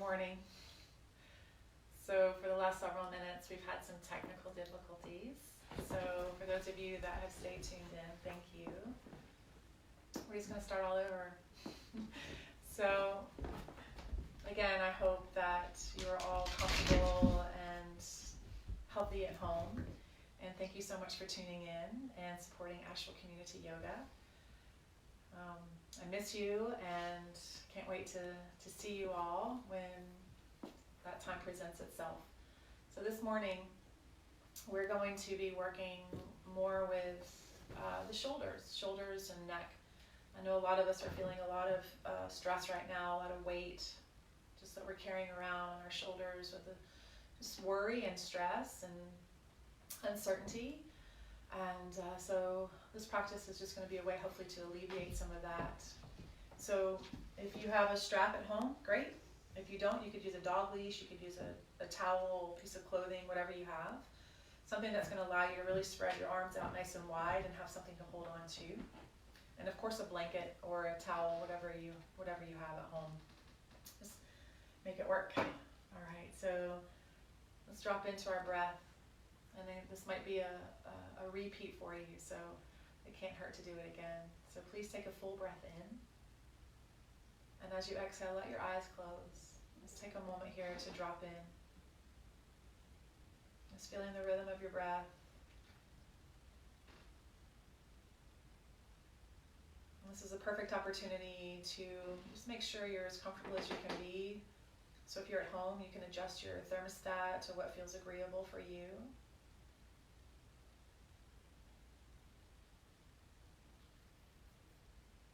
morning. So for the last several minutes, we've had some technical difficulties. So for those of you that have stayed tuned in, thank you. We're just going to start all over. So again, I hope that you're all comfortable and healthy at home. And thank you so much for tuning in and supporting Asheville Community Yoga. I miss you and can't wait to see you all when that time presents itself. So this morning, we're going to be working more with the shoulders and neck. I know a lot of us are feeling a lot of stress right now, a lot of weight, just that we're carrying around on our shoulders with just worry and stress and uncertainty. And so this practice is just going to be a way hopefully to alleviate some of that. So if you have a strap at home, great. If you don't, you could use a dog leash, you could use a towel, a piece of clothing, whatever you have. Something that's going to allow you to really spread your arms out nice and wide and have something to hold on to. And of course a blanket or a towel, whatever you have at home. Just make it work. All right, so let's drop into our breath. And then this might be a repeat for you, so it can't hurt to do it again. So please take a full breath in. And as you exhale, let your eyes close. Let's take a moment here to drop in. Just feeling the rhythm of your breath. And this is a perfect opportunity to just make sure you're as comfortable as you can be. So if you're at home, you can adjust your thermostat to what feels agreeable for you.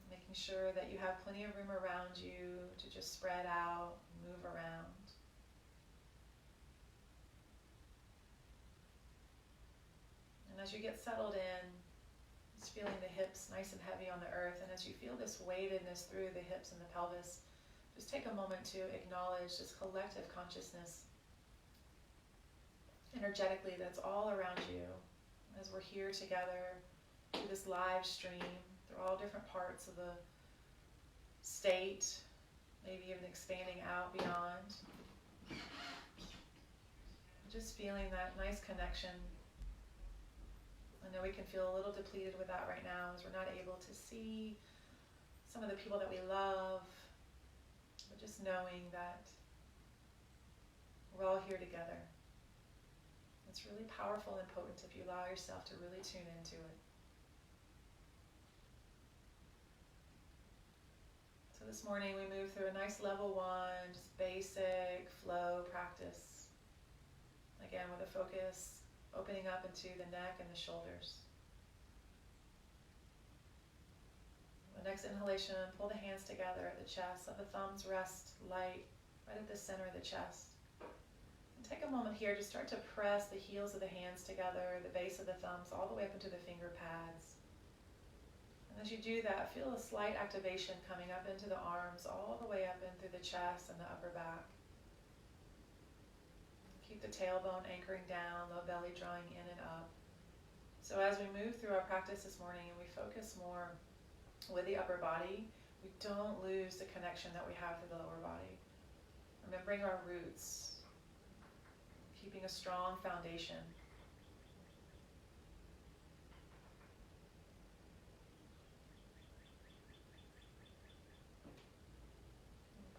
Making sure that you have plenty of room around you to just spread out, move around. And as you get settled in, just feeling the hips nice and heavy on the earth, and as you feel this weightedness through the hips and the pelvis, just take a moment to acknowledge this collective consciousness energetically that's all around you as we're here together through this live stream, through all different parts of the state, maybe even expanding out beyond. Just feeling that nice connection. I know we can feel a little depleted with that right now as we're not able to see some of the people that we love, but just knowing that we're all here together. It's really powerful and potent if you allow yourself to really tune into it. So this morning we move through a nice level 1, just basic flow practice. Again, with a focus opening up into the neck and the shoulders. The next inhalation, pull the hands together at the chest. Let the thumbs rest light right at the center of the chest. And take a moment here to start to press the heels of the hands together, the base of the thumbs, all the way up into the finger pads. And as you do that, feel a slight activation coming up into the arms, all the way up in through the chest and the upper back. Keep the tailbone anchoring down, low belly drawing in and up. So as we move through our practice this morning and we focus more with the upper body, we don't lose the connection that we have to the lower body. Remembering our roots, keeping a strong foundation.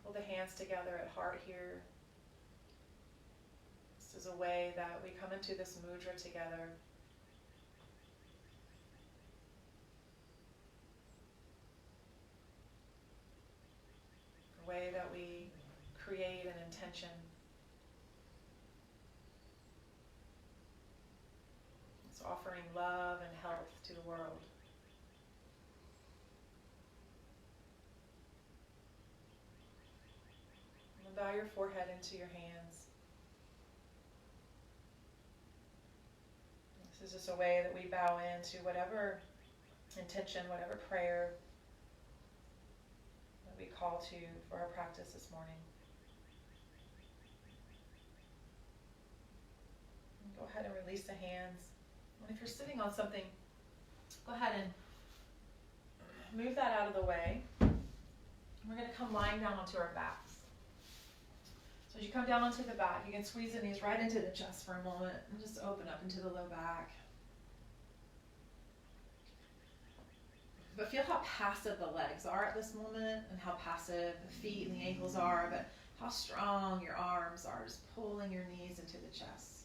Pull the hands together at heart here. This is a way that we come into this mudra together. A way that we create an intention. It's offering love and health to the world. And bow your forehead into your hands. This is just a way that we bow into whatever intention, whatever prayer that we call to for our practice this morning. And go ahead and release the hands. And if you're sitting on something, go ahead and move that out of the way. We're going to come lying down onto our backs. So as you come down onto the back, you can squeeze the knees right into the chest for a moment and just open up into the low back. But feel how passive the legs are at this moment and how passive the feet and the ankles are, but how strong your arms are, just pulling your knees into the chest.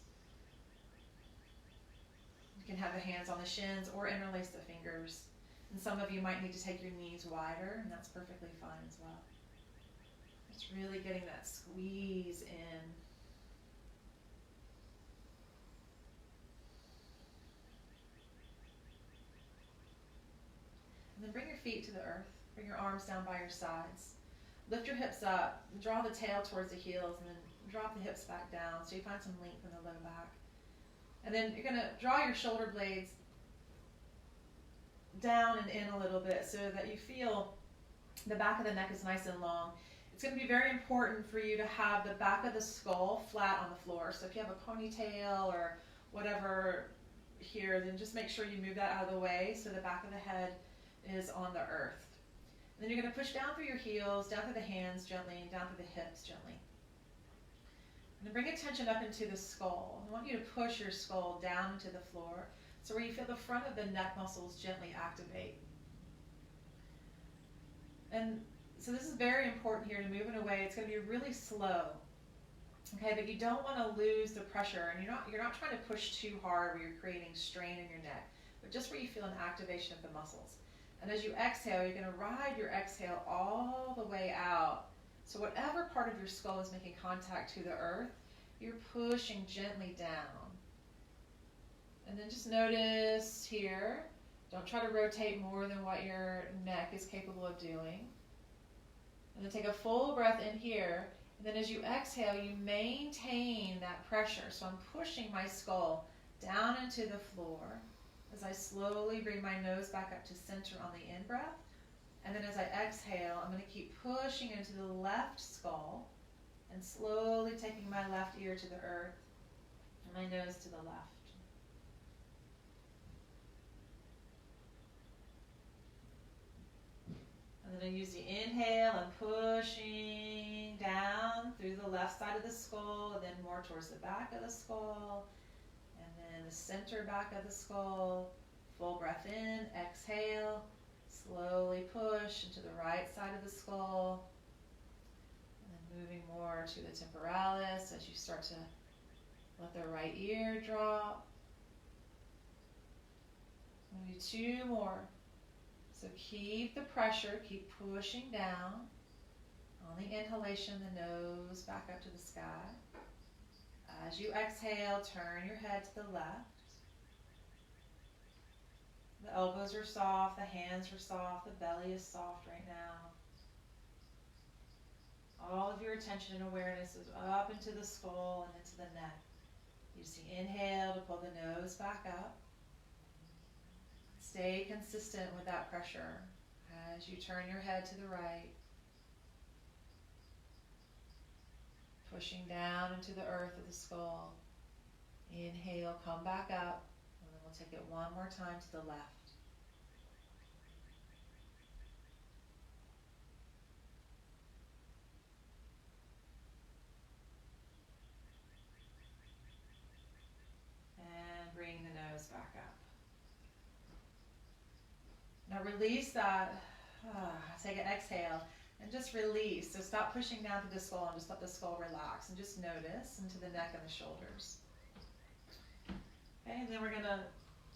You can have the hands on the shins or interlace the fingers. And some of you might need to take your knees wider, and that's perfectly fine as well. Just really getting that squeeze in. And then bring your feet to the earth. Bring your arms down by your sides. Lift your hips up. Draw the tail towards the heels, and then drop the hips back down so you find some length in the low back. And then you're going to draw your shoulder blades down and in a little bit so that you feel the back of the neck is nice and long. It's going to be very important for you to have the back of the skull flat on the floor. So if you have a ponytail or whatever here, then just make sure you move that out of the way so the back of the head is on the earth. And then you're going to push down through your heels, down through the hands gently, and down through the hips gently. And then bring attention up into the skull. I want you to push your skull down into the floor, so where you feel the front of the neck muscles gently activate. And so this is very important here to move in a way. It's going to be really slow. Okay, but you don't want to lose the pressure, and you're not trying to push too hard where you're creating strain in your neck, but just where you feel an activation of the muscles. And as you exhale, you're going to ride your exhale all the way out. So whatever part of your skull is making contact to the earth, you're pushing gently down. And then just notice here, don't try to rotate more than what your neck is capable of doing. And then take a full breath in here. And then as you exhale, you maintain that pressure. So I'm pushing my skull down into the floor as I slowly bring my nose back up to center on the in-breath. And then as I exhale, I'm going to keep pushing into the left skull and slowly taking my left ear to the earth and my nose to the left. And then I use the inhale and pushing down through the left side of the skull, and then more towards the back of the skull, and then the center back of the skull. Full breath in, exhale, slowly push into the right side of the skull, and then moving more to the temporalis as you start to let the right ear drop. Maybe two more. So keep the pressure, keep pushing down. On the inhalation, the nose back up to the sky. As you exhale, turn your head to the left. The elbows are soft, the hands are soft, the belly is soft right now. All of your attention and awareness is up into the skull and into the neck. Use the inhale to pull the nose back up. Stay consistent with that pressure as you turn your head to the right. Pushing down into the earth of the skull. Inhale, come back up, and then we'll take it one more time to the left. And bring the nose back up. Now release that, take an exhale, and just release. So stop pushing down to the skull and just let the skull relax, and just notice into the neck and the shoulders. Okay, and then we're going to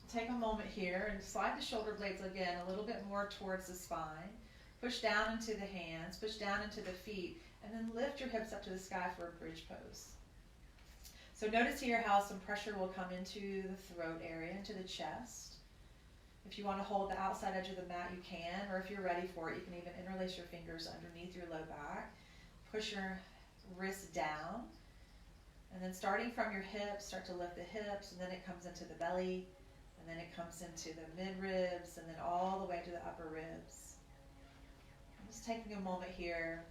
take a moment here and slide the shoulder blades again a little bit more towards the spine. Push down into the hands, push down into the feet, and then lift your hips up to the sky for a bridge pose. So notice here how some pressure will come into the throat area, into the chest. If you want to hold the outside edge of the mat, you can, or if you're ready for it, you can even interlace your fingers underneath your low back. Push your wrists down, and then starting from your hips, start to lift the hips, and then it comes into the belly, and then it comes into the mid-ribs, and then all the way to the upper ribs. I'm just taking a moment here.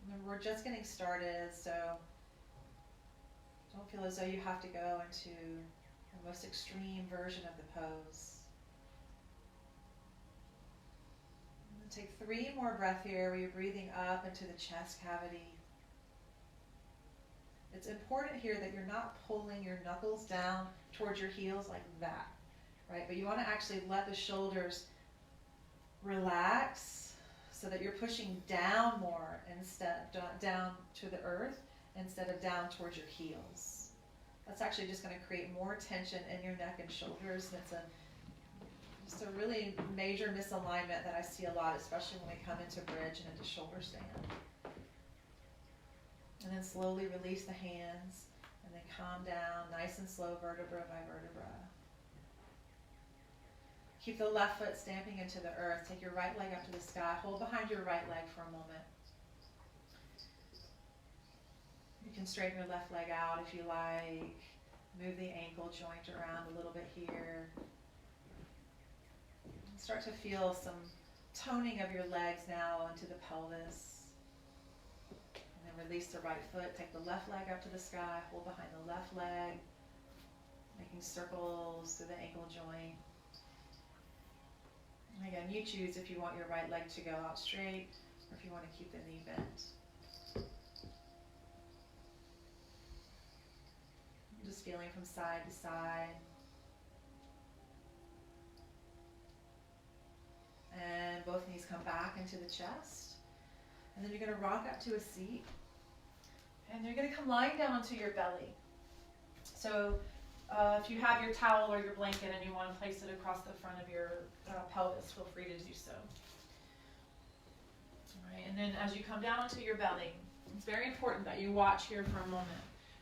Remember, we're just getting started, so don't feel as though you have to go into the most extreme version of the pose. Take 3 more breaths here where you're breathing up into the chest cavity. It's important here that you're not pulling your knuckles down towards your heels like that, right? But you want to actually let the shoulders relax so that you're pushing down more instead, down to the earth instead of down towards your heels. That's actually just going to create more tension in your neck and shoulders. And it's just a really major misalignment that I see a lot, especially when we come into bridge and into shoulder stand. And then slowly release the hands and then calm down, nice and slow, vertebra by vertebra. Keep the left foot stamping into the earth. Take your right leg up to the sky. Hold behind your right leg for a moment. You can straighten your left leg out if you like. Move the ankle joint around a little bit here. Start to feel some toning of your legs now into the pelvis. And then release the right foot. Take the left leg up to the sky. Hold behind the left leg. Making circles through the ankle joint. And again, you choose if you want your right leg to go out straight or if you want to keep the knee bent. Just feeling from side to side. And both knees come back into the chest. And then you're going to rock up to a seat. And you're going to come lying down onto your belly. So if you have your towel or your blanket and you want to place it across the front of your pelvis, feel free to do so. All right, and then as you come down onto your belly, it's very important that you watch here for a moment.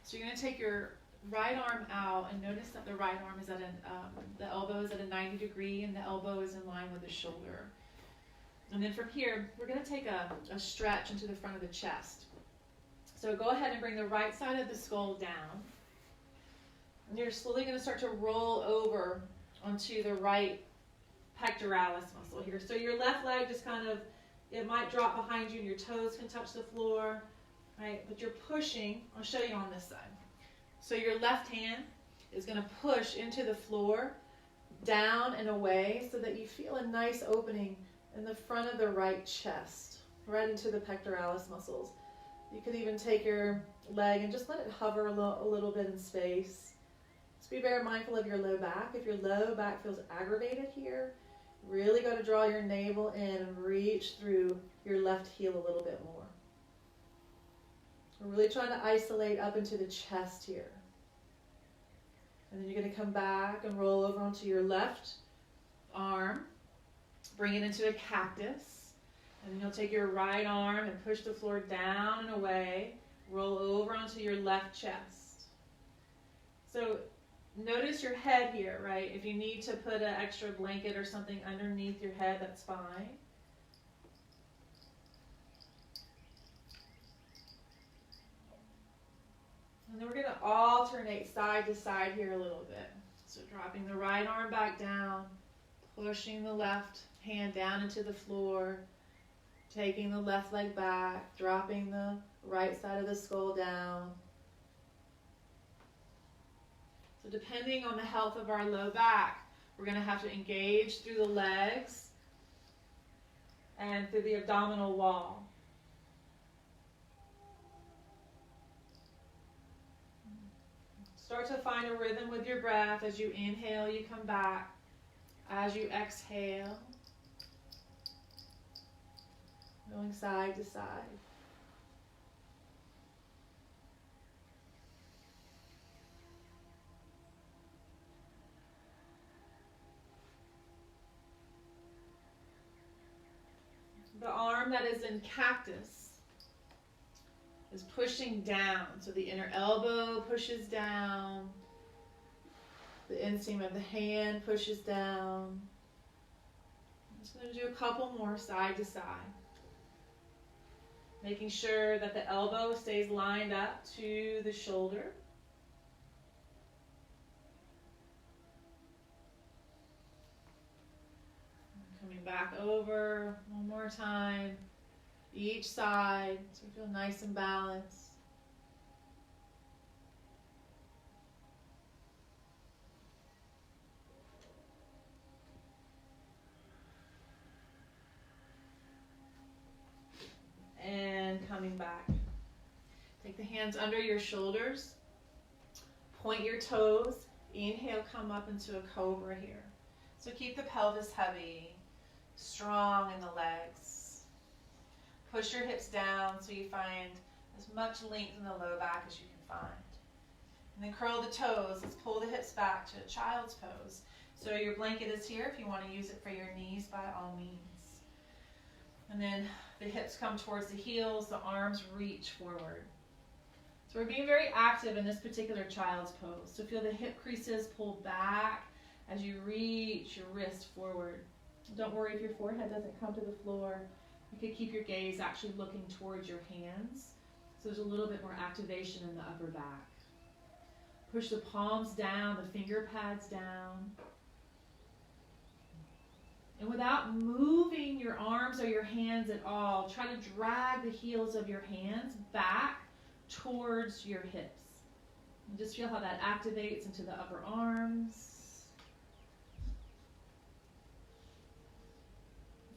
So you're going to take your right arm out and notice that the right arm is at the elbow is at a 90 degree and the elbow is in line with the shoulder. And then from here, we're going to take a stretch into the front of the chest. So go ahead and bring the right side of the skull down. And you're slowly going to start to roll over onto the right pectoralis muscle here. So your left leg just kind of, it might drop behind you and your toes can touch the floor, right? But you're pushing, I'll show you on this side. So your left hand is going to push into the floor, down and away, so that you feel a nice opening in the front of the right chest, right into the pectoralis muscles. You could even take your leg and just let it hover a little bit in space. Just be very mindful of your low back. If your low back feels aggravated here, really got to draw your navel in and reach through your left heel a little bit more. We're really trying to isolate up into the chest here. And then you're going to come back and roll over onto your left arm. Bring it into a cactus. And then you'll take your right arm and push the floor down and away. Roll over onto your left chest. So notice your head here, right? If you need to put an extra blanket or something underneath your head, that's fine. And then we're going to alternate side to side here a little bit. So dropping the right arm back down, pushing the left hand down into the floor, taking the left leg back, dropping the right side of the skull down. So depending on the health of our low back, we're going to have to engage through the legs and through the abdominal wall. Start to find a rhythm with your breath. As you inhale, you come back. As you exhale, going side to side. The arm that is in cactus is pushing down. So the inner elbow pushes down. The inseam of the hand pushes down. I'm just going to do a couple more side to side. Making sure that the elbow stays lined up to the shoulder. Coming back over one more time. Each side, so you feel nice and balanced. And coming back. Take the hands under your shoulders. Point your toes. Inhale, come up into a cobra here. So keep the pelvis heavy, strong in the legs. Push your hips down so you find as much length in the low back as you can find. And then curl the toes. Let's pull the hips back to a child's pose. So your blanket is here if you want to use it for your knees, by all means. And then the hips come towards the heels, the arms reach forward. So we're being very active in this particular child's pose. So feel the hip creases pull back as you reach your wrist forward. Don't worry if your forehead doesn't come to the floor. You could keep your gaze actually looking towards your hands. So there's a little bit more activation in the upper back. Push the palms down, the finger pads down. And without moving your arms or your hands at all, try to drag the heels of your hands back towards your hips. And just feel how that activates into the upper arms.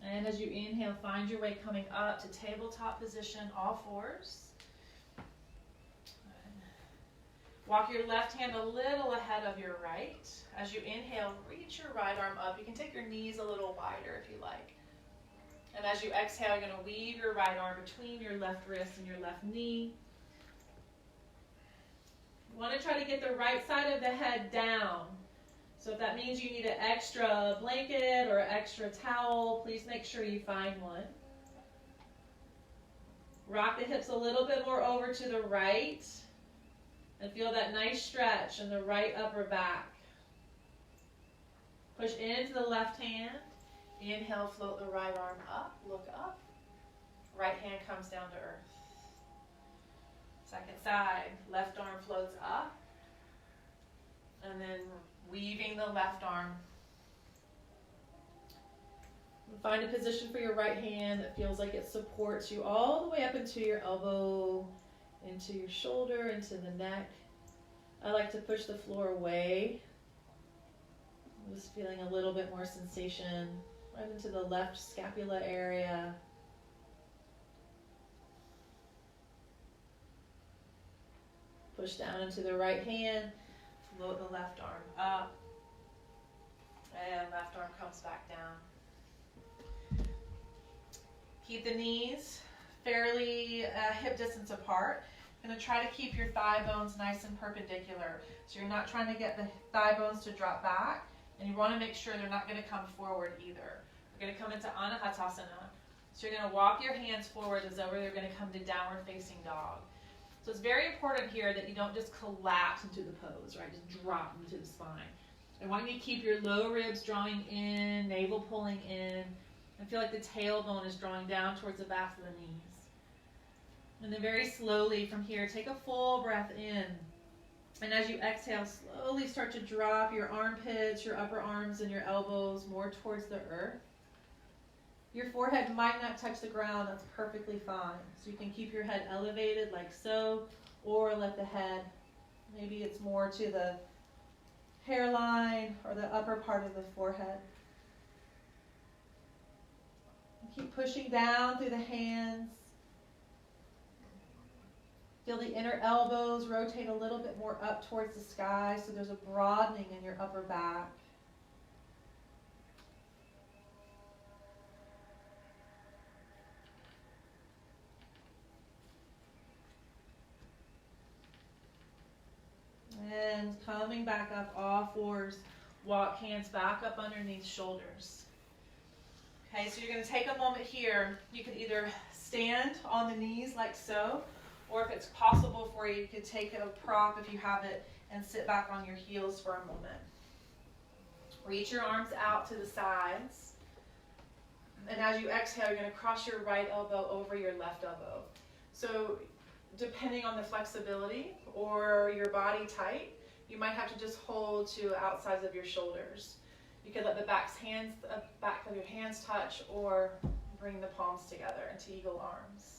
And as you inhale, find your way coming up to tabletop position, all fours. Walk your left hand a little ahead of your right. As you inhale, reach your right arm up. You can take your knees a little wider if you like. And as you exhale, you're going to weave your right arm between your left wrist and your left knee. You want to try to get the right side of the head down. So if that means you need an extra blanket or extra towel, please make sure you find one. Rock the hips a little bit more over to the right. And feel that nice stretch in the right upper back. Push into the left hand. Inhale, float the right arm up, look up. Right hand comes down to earth. Second side, left arm floats up. And then weaving the left arm. Find a position for your right hand that feels like it supports you all the way up into your elbow, into your shoulder, into the neck. I like to push the floor away. I'm just feeling a little bit more sensation right into the left scapula area. Push down into the right hand. Float the left arm up. And left arm comes back down. Keep the knees fairly hip distance apart. Going to try to keep your thigh bones nice and perpendicular. So you're not trying to get the thigh bones to drop back, and you want to make sure they're not going to come forward either. We're going to come into Anahatasana. So you're going to walk your hands forward as though they're going to come to downward facing dog. So it's very important here that you don't just collapse into the pose, right? Just drop into the spine. I want you to keep your low ribs drawing in, navel pulling in, and feel like the tailbone is drawing down towards the backs of the knees. And then very slowly from here, take a full breath in. And as you exhale, slowly start to drop your armpits, your upper arms, and your elbows more towards the earth. Your forehead might not touch the ground. That's perfectly fine. So you can keep your head elevated like so, or let the head, maybe it's more to the hairline or the upper part of the forehead. Keep pushing down through the hands. Feel the inner elbows rotate a little bit more up towards the sky, so there's a broadening in your upper back. And coming back up, all fours, walk hands back up underneath shoulders. Okay, so you're going to take a moment here. You could either stand on the knees like so, or if it's possible for you, you could take a prop if you have it and sit back on your heels for a moment. Reach your arms out to the sides. And as you exhale, you're going to cross your right elbow over your left elbow. So depending on the flexibility or your body type, you might have to just hold to outsides of your shoulders. You could let the back of your hands touch, or bring the palms together into eagle arms.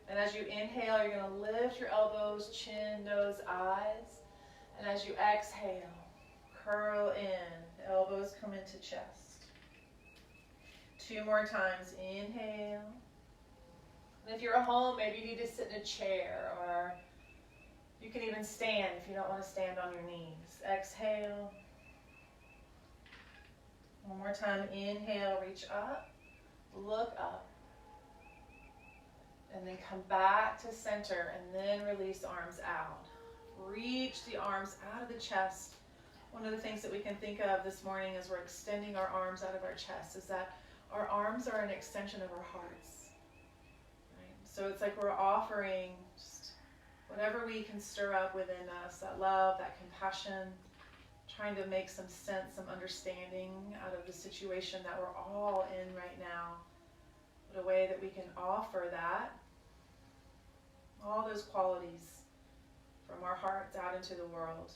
And as you inhale, you're going to lift your elbows, chin, nose, eyes. And as you exhale, curl in. The elbows come into chest. 2 more times. Inhale. And if you're at home, maybe you need to sit in a chair, or you can even stand if you don't want to stand on your knees. Exhale. One more time. Inhale, reach up, look up. And then come back to center and then release arms out. Reach the arms out of the chest. One of the things that we can think of this morning as we're extending our arms out of our chest is that our arms are an extension of our hearts. Right? So it's like we're offering just whatever we can stir up within us, that love, that compassion, trying to make some sense, some understanding out of the situation that we're all in right now. But a way that we can offer that, all those qualities from our hearts out into the world.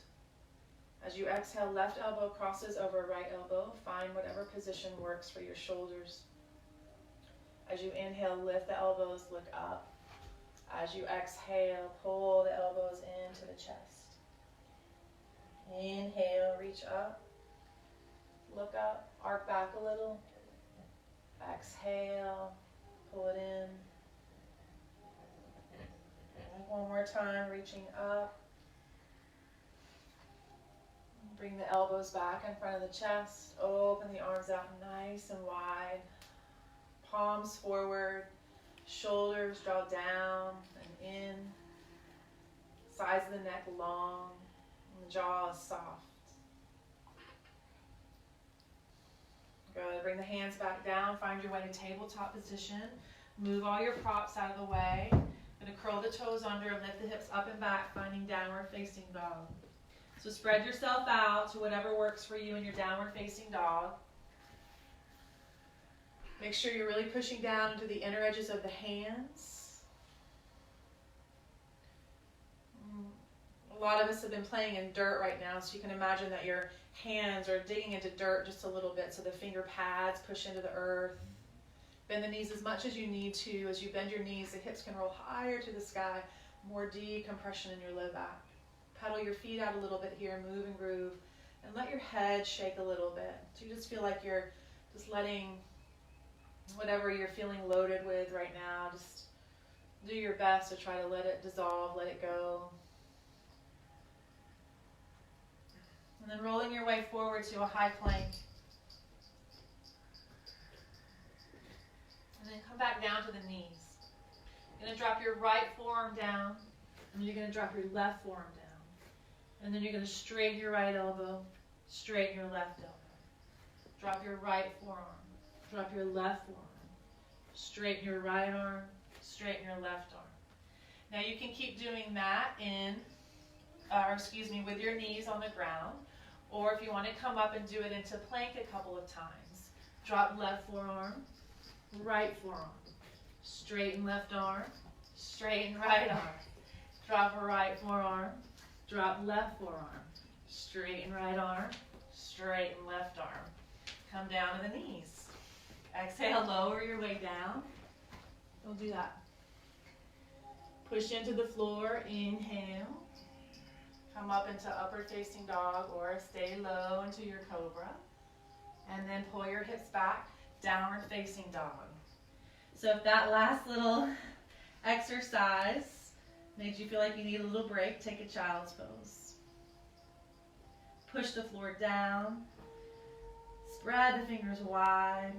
As you exhale, left elbow crosses over right elbow. Find whatever position works for your shoulders. As you inhale, lift the elbows, look up. As you exhale, pull the elbows into the chest. Inhale, reach up, look up, arc back a little. Exhale, pull it in. One more time, reaching up. Bring the elbows back in front of the chest. Open the arms out nice and wide. Palms forward. Shoulders draw down and in. Sides of the neck long. And the jaw is soft. Good. Bring the hands back down. Find your way to tabletop position. Move all your props out of the way. Going to curl the toes under, lift the hips up and back, finding downward facing dog. So spread yourself out to whatever works for you in your downward facing dog. Make sure you're really pushing down into the inner edges of the hands. A lot of us have been playing in dirt right now, so you can imagine that your hands are digging into dirt just a little bit, so the finger pads push into the earth. Bend the knees as much as you need to. As you bend your knees, the hips can roll higher to the sky. More decompression in your low back. Pedal your feet out a little bit here, move and groove, and let your head shake a little bit. So you just feel like you're just letting whatever you're feeling loaded with right now, just do your best to try to let it dissolve, let it go. And then rolling your way forward to a high plank. And then come back down to the knees. You're going to drop your right forearm down, and you're going to drop your left forearm down. And then you're going to straighten your right elbow, straighten your left elbow. Drop your right forearm, drop your left forearm. Straighten your right arm, straighten your left arm. Now you can keep doing that with your knees on the ground, or if you want to come up and do it into plank a couple of times. Drop left forearm, right forearm, straighten left arm, straighten right arm. Drop a right forearm, drop left forearm, straighten right arm, straighten left arm. Come down to the knees. Exhale, lower your way down. We'll do that. Push into the floor, inhale. Come up into upward facing dog or stay low into your cobra. And then pull your hips back, downward facing dog. So if that last little exercise made you feel like you need a little break, take a child's pose. Push the floor down. Spread the fingers wide.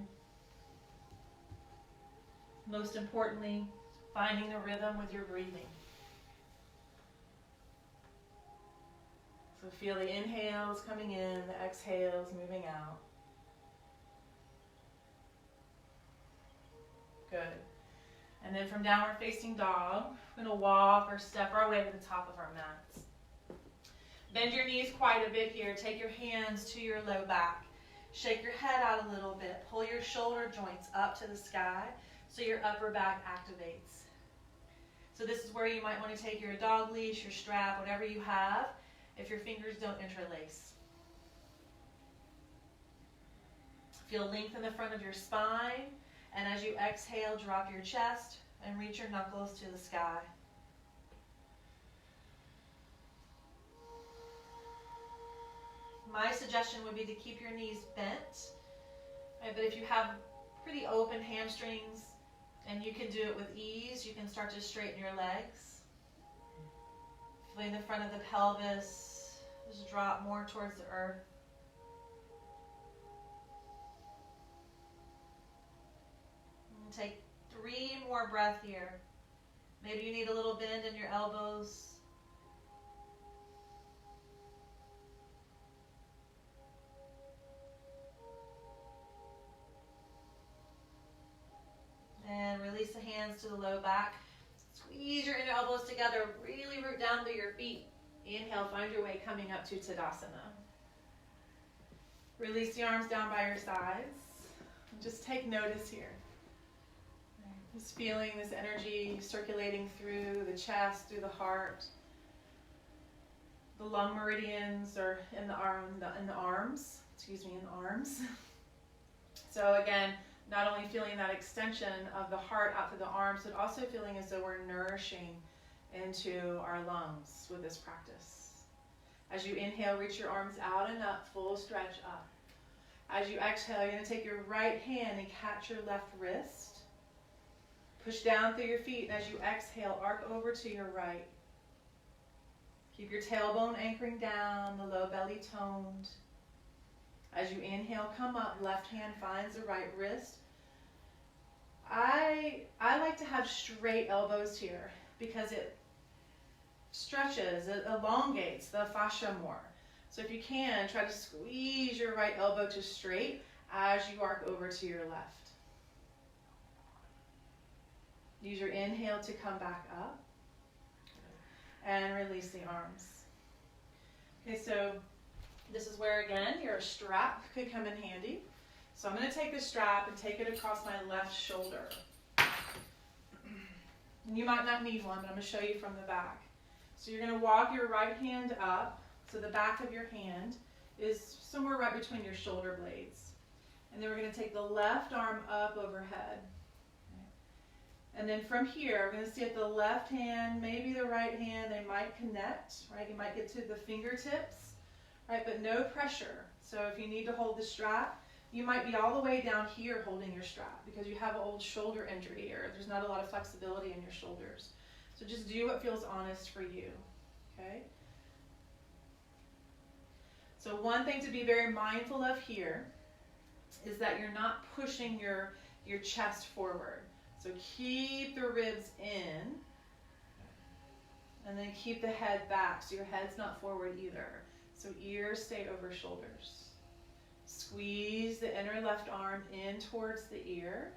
Most importantly, finding the rhythm with your breathing. So feel the inhales coming in, the exhales moving out. Good. And then from downward facing dog, we're going to walk or step our way to the top of our mats. Bend your knees quite a bit here. Take your hands to your low back. Shake your head out a little bit. Pull your shoulder joints up to the sky so your upper back activates. So this is where you might want to take your dog leash, your strap, whatever you have, if your fingers don't interlace. Feel length in the front of your spine, and as you exhale, drop your chest and reach your knuckles to the sky. My suggestion would be to keep your knees bent, right? But if you have pretty open hamstrings, And you can do it with ease. You can start to straighten your legs. Feeling the front of the pelvis just drop more towards the earth. And take 3 more breaths here. Maybe you need a little bend in your elbows. And release the hands to the low back. Squeeze your inner elbows together. Really root down through your feet. Inhale, find your way coming up to Tadasana. Release the arms down by your sides. And just take notice here. Just feeling this energy circulating through the chest, through the heart. The lung meridians are in the arms. So again, not only feeling that extension of the heart out to the arms, but also feeling as though we're nourishing into our lungs with this practice. As you inhale, reach your arms out and up, full stretch up. As you exhale, you're going to take your right hand and catch your left wrist. Push down through your feet, and as you exhale, arc over to your right. Keep your tailbone anchoring down, the low belly toned. As you inhale, come up, left hand finds the right wrist. I like to have straight elbows here because it stretches, it elongates the fascia more. So if you can, try to squeeze your right elbow to straight as you arc over to your left. Use your inhale to come back up and release the arms. Okay, so this is where, again, your strap could come in handy. So I'm going to take the strap and take it across my left shoulder. And you might not need one, but I'm going to show you from the back. So you're going to walk your right hand up, so the back of your hand is somewhere right between your shoulder blades. And then we're going to take the left arm up overhead. And then from here, we're going to see if the left hand, maybe the right hand, they might connect, right? You might get to the fingertips. Right, but no pressure. So if you need to hold the strap, you might be all the way down here holding your strap because you have an old shoulder injury or there's not a lot of flexibility in your shoulders. So just do what feels honest for you, okay? So one thing to be very mindful of here is that you're not pushing your chest forward. So keep the ribs in and then keep the head back so your head's not forward either. So ears stay over shoulders. Squeeze the inner left arm in towards the ear.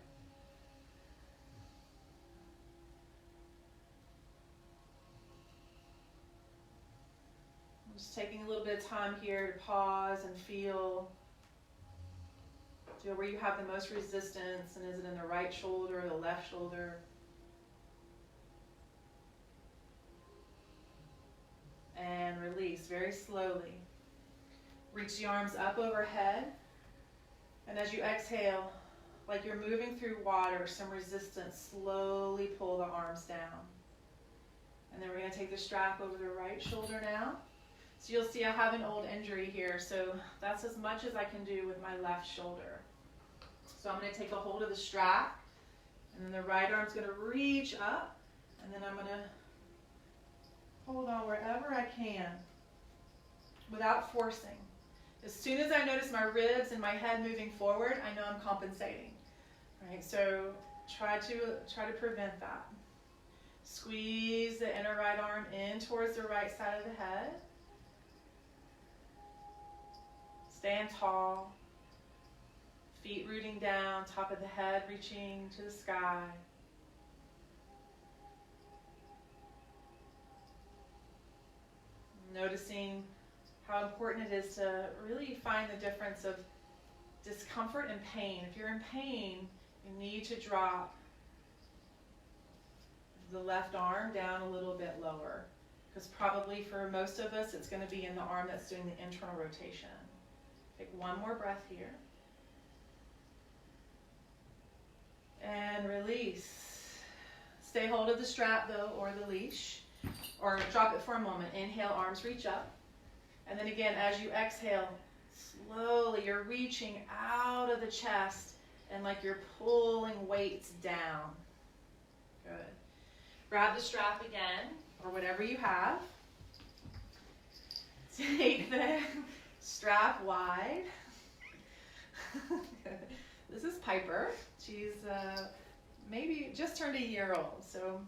I'm just taking a little bit of time here to pause and feel where you have the most resistance, and is it in the right shoulder or the left shoulder? And release very slowly. Reach the arms up overhead. And as you exhale, like you're moving through water, some resistance, slowly pull the arms down. And then we're going to take the strap over the right shoulder now. So you'll see I have an old injury here, so that's as much as I can do with my left shoulder. So I'm going to take a hold of the strap, and then the right arm's going to reach up, and then I'm going to hold on wherever I can without forcing. As soon as I notice my ribs and my head moving forward, I know I'm compensating. Right? So try to prevent that. Squeeze the inner right arm in towards the right side of the head. Stand tall. Feet rooting down, top of the head reaching to the sky. Noticing how important it is to really find the difference of discomfort and pain. If you're in pain, you need to drop the left arm down a little bit lower, because probably for most of us, it's going to be in the arm that's doing the internal rotation. Take one more breath here. And release. Stay hold of the strap though, or the leash, or drop it for a moment. Inhale, arms reach up. And then again, as you exhale, slowly you're reaching out of the chest and like you're pulling weights down. Good. Grab the strap again, or whatever you have. Take the strap wide. This is Piper. She's maybe just turned a year old. So,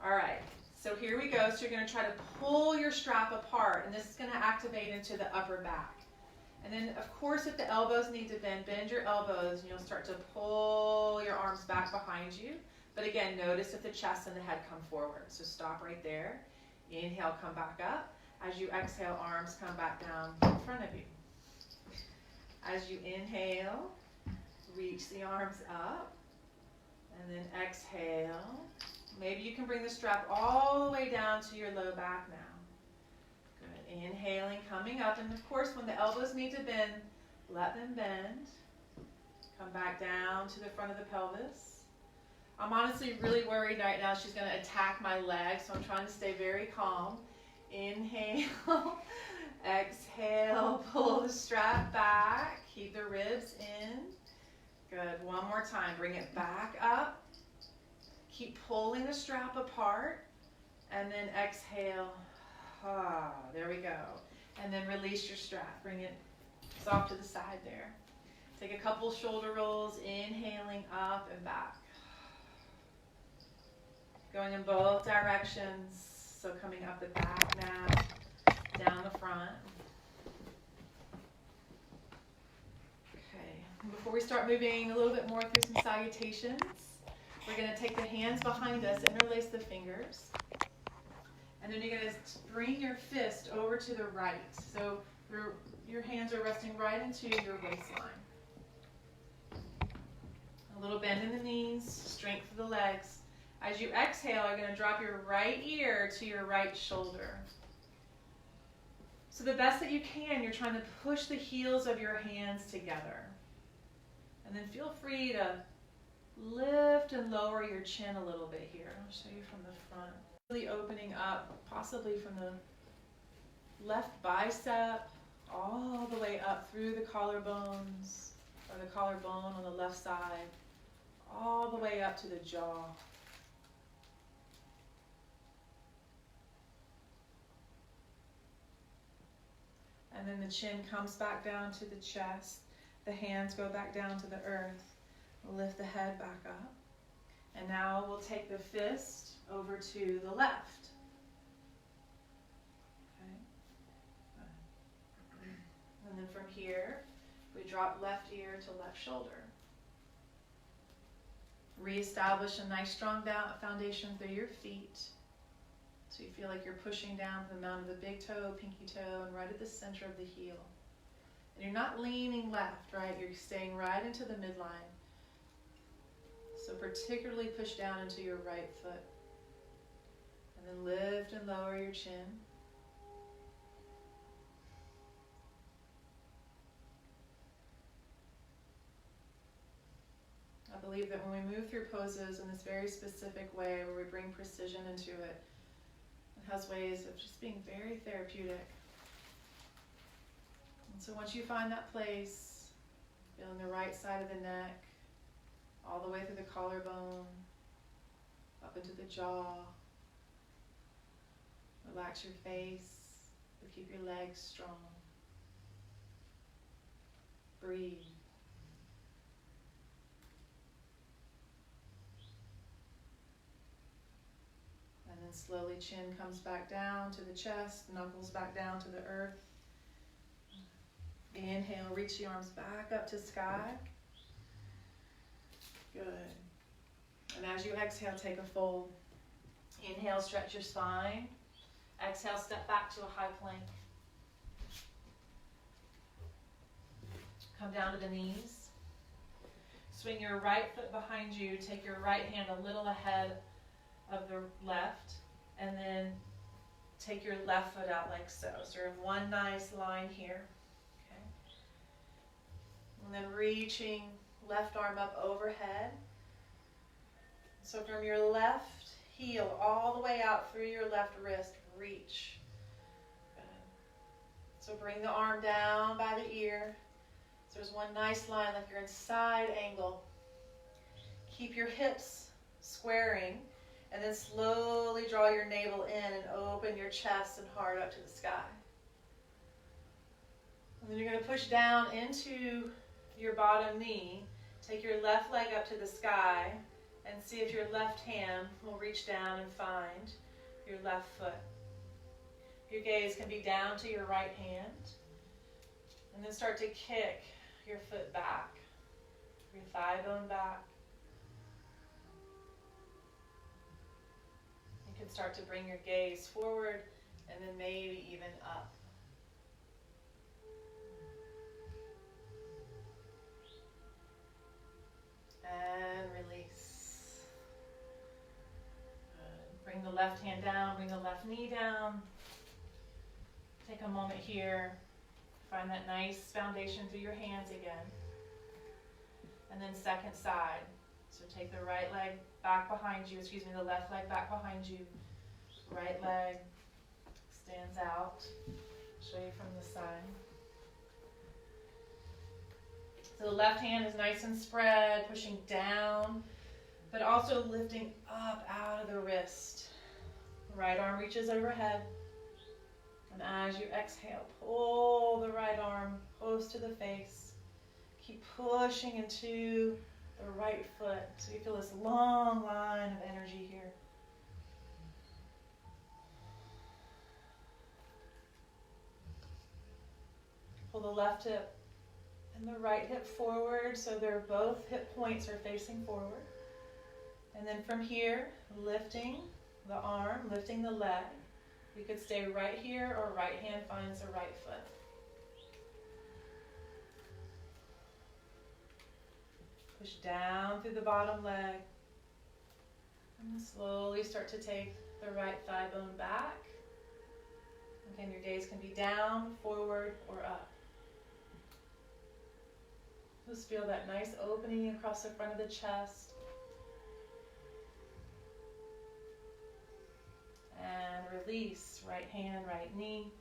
all right. So here we go. So you're going to try to pull your strap apart, and this is going to activate into the upper back. And then, of course, if the elbows need to bend your elbows, and you'll start to pull your arms back behind you. But again, notice if the chest and the head come forward. So stop right there. Inhale, come back up. As you exhale, arms come back down in front of you. As you inhale, reach the arms up. And then exhale. Maybe you can bring the strap all the way down to your low back now. Good. Inhaling, coming up. And of course, when the elbows need to bend, let them bend. Come back down to the front of the pelvis. I'm honestly really worried right now she's going to attack my legs, so I'm trying to stay very calm. Inhale, exhale, pull the strap back, keep the ribs in. Good, one more time, bring it back up. Keep pulling the strap apart, and then exhale. There we go. And then release your strap, bring it soft to the side there. Take a couple shoulder rolls, inhaling up and back. Going in both directions. So coming up the back now, down the front. Okay, before we start moving a little bit more through some salutations, we're going to take the hands behind us, interlace the fingers, and then you're going to bring your fist over to the right. So your hands are resting right into your waistline. A little bend in the knees, strength for the legs. As you exhale, you're going to drop your right ear to your right shoulder. So the best that you can, you're trying to push the heels of your hands together. And then feel free to lift and lower your chin a little bit here. I'll show you from the front. Really opening up, possibly from the left bicep, all the way up through the collarbones, or the collarbone on the left side, all the way up to the jaw. And then the chin comes back down to the chest. The hands go back down to the earth. We'll lift the head back up. And now we'll take the fist over to the left. Okay. And then from here, we drop left ear to left shoulder. Reestablish a nice strong foundation through your feet. So you feel like you're pushing down from the mound of the big toe, pinky toe, and right at the center of the heel. And you're not leaning left, right? You're staying right into the midline. So particularly push down into your right foot. And then lift and lower your chin. I believe that when we move through poses in this very specific way, where we bring precision into it, has ways of just being very therapeutic. And so once you find that place, feeling the right side of the neck, all the way through the collarbone, up into the jaw, relax your face, but keep your legs strong. Breathe. And then slowly chin comes back down to the chest, knuckles back down to the earth. Inhale, reach the arms back up to sky. Good. And as you exhale, take a fold. Inhale, stretch your spine. Exhale, step back to a high plank. Come down to the knees. Swing your right foot behind you. Take your right hand a little ahead of the left, and then take your left foot out like so. So in one nice line here. Okay. And then reaching left arm up overhead. So from your left heel all the way out through your left wrist, reach. Good. So bring the arm down by the ear. So there's one nice line like you're in side angle. Keep your hips squaring. And then slowly draw your navel in and open your chest and heart up to the sky. And then you're going to push down into your bottom knee. Take your left leg up to the sky and see if your left hand will reach down and find your left foot. Your gaze can be down to your right hand. And then start to kick your foot back, your thigh bone back. You can start to bring your gaze forward and then maybe even up. And release. Good. Bring the left hand down, bring the left knee down. Take a moment here. Find that nice foundation through your hands again. And then second side. So take the right leg back behind you, the left leg back behind you. Right leg extends out. Show you from the side. So the left hand is nice and spread, pushing down, but also lifting up out of the wrist. Right arm reaches overhead. And as you exhale, pull the right arm close to the face. Keep pushing into the right foot so you feel this long line of energy here. Pull the left hip and the right hip forward so they're both hip points are facing forward. And then from here, lifting the arm, lifting the leg. You could stay right here or right hand finds the right foot. Push down through the bottom leg. And slowly start to take the right thigh bone back. Again, your gaze can be down, forward, or up. Just feel that nice opening across the front of the chest. And release, right hand, right knee.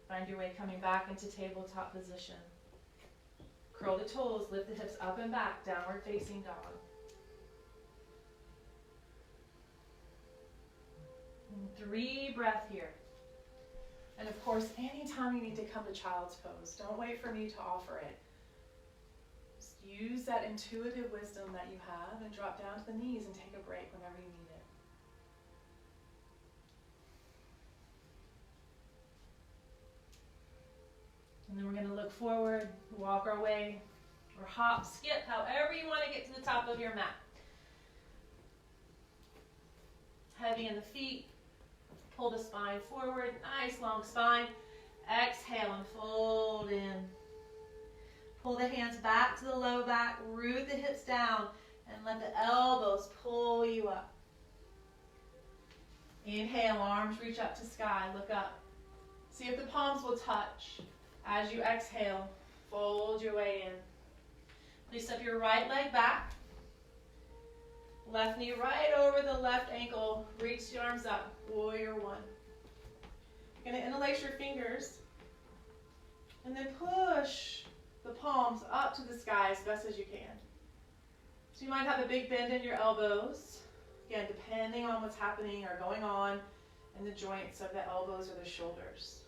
Find your way coming back into tabletop position. Curl the toes, lift the hips up and back, downward facing dog. And 3 breaths here. And of course, anytime you need to come to child's pose, don't wait for me to offer it. Just use that intuitive wisdom that you have and drop down to the knees and take a break whenever you need it. And then we're going to look forward, walk our way, or hop, skip, however you want to get to the top of your mat. Heavy in the feet, pull the spine forward, nice long spine. Exhale and fold in. Pull the hands back to the low back, root the hips down, and let the elbows pull you up. Inhale, arms reach up to sky, look up. See if the palms will touch. As you exhale, fold your way in. Please step your right leg back. Left knee right over the left ankle. Reach the arms up. Warrior 1. You're going to interlace your fingers. And then push the palms up to the sky as best as you can. So you might have a big bend in your elbows. Again, depending on what's happening or going on in the joints of the elbows or the shoulders.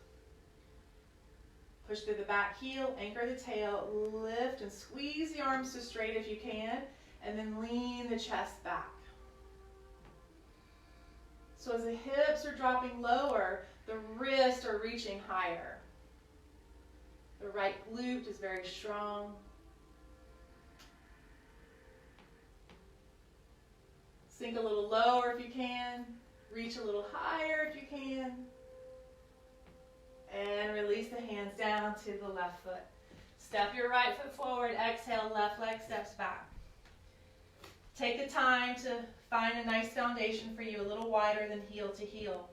Push through the back heel, anchor the tail, lift and squeeze the arms to straight if you can, and then lean the chest back. So as the hips are dropping lower, the wrists are reaching higher. The right glute is very strong. Sink a little lower if you can. Reach a little higher if you can. And release the hands down to the left foot. Step your right foot forward. Exhale, left leg steps back. Take the time to find a nice foundation for you, a little wider than heel to heel.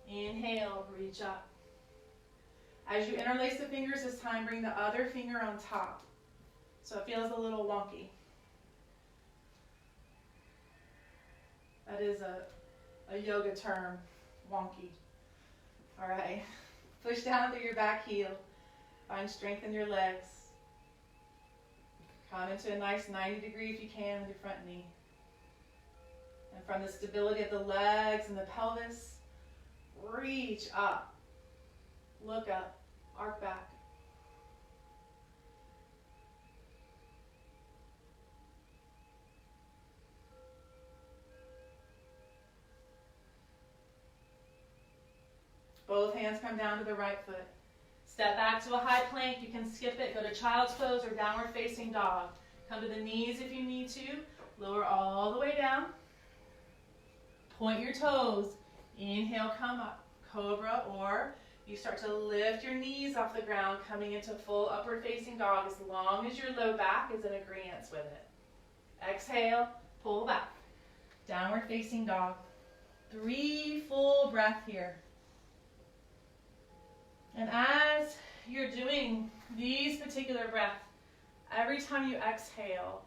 Inhale, reach up. As you interlace the fingers this time, bring the other finger on top. So it feels a little wonky. That is a yoga term, wonky. All right. Push down through your back heel. Find strength in your legs. Come into a nice 90 degree if you can with your front knee. And from the stability of the legs and the pelvis, reach up. Look up. Arc back. Both hands come down to the right foot. Step back to a high plank. You can skip it. Go to child's pose or downward facing dog. Come to the knees if you need to. Lower all the way down. Point your toes. Inhale, come up. Cobra, or you start to lift your knees off the ground, coming into full upward facing dog as long as your low back is in agreement with it. Exhale, pull back. Downward facing dog. 3 full breaths here. And as you're doing these particular breaths, every time you exhale,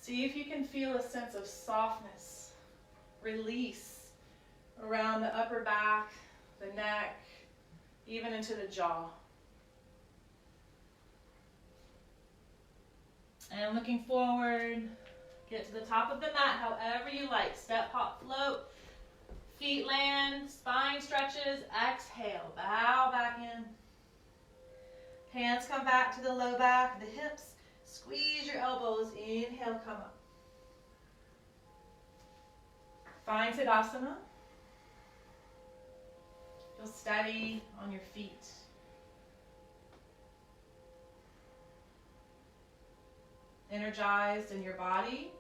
see if you can feel a sense of softness, release around the upper back, the neck, even into the jaw. And looking forward, get to the top of the mat however you like. Step, hop, float. Feet land, spine stretches. Exhale, bow back in. Hands come back to the low back, the hips. Squeeze your elbows. Inhale, come up. Find Tadasana. Feel steady on your feet. Energized in your body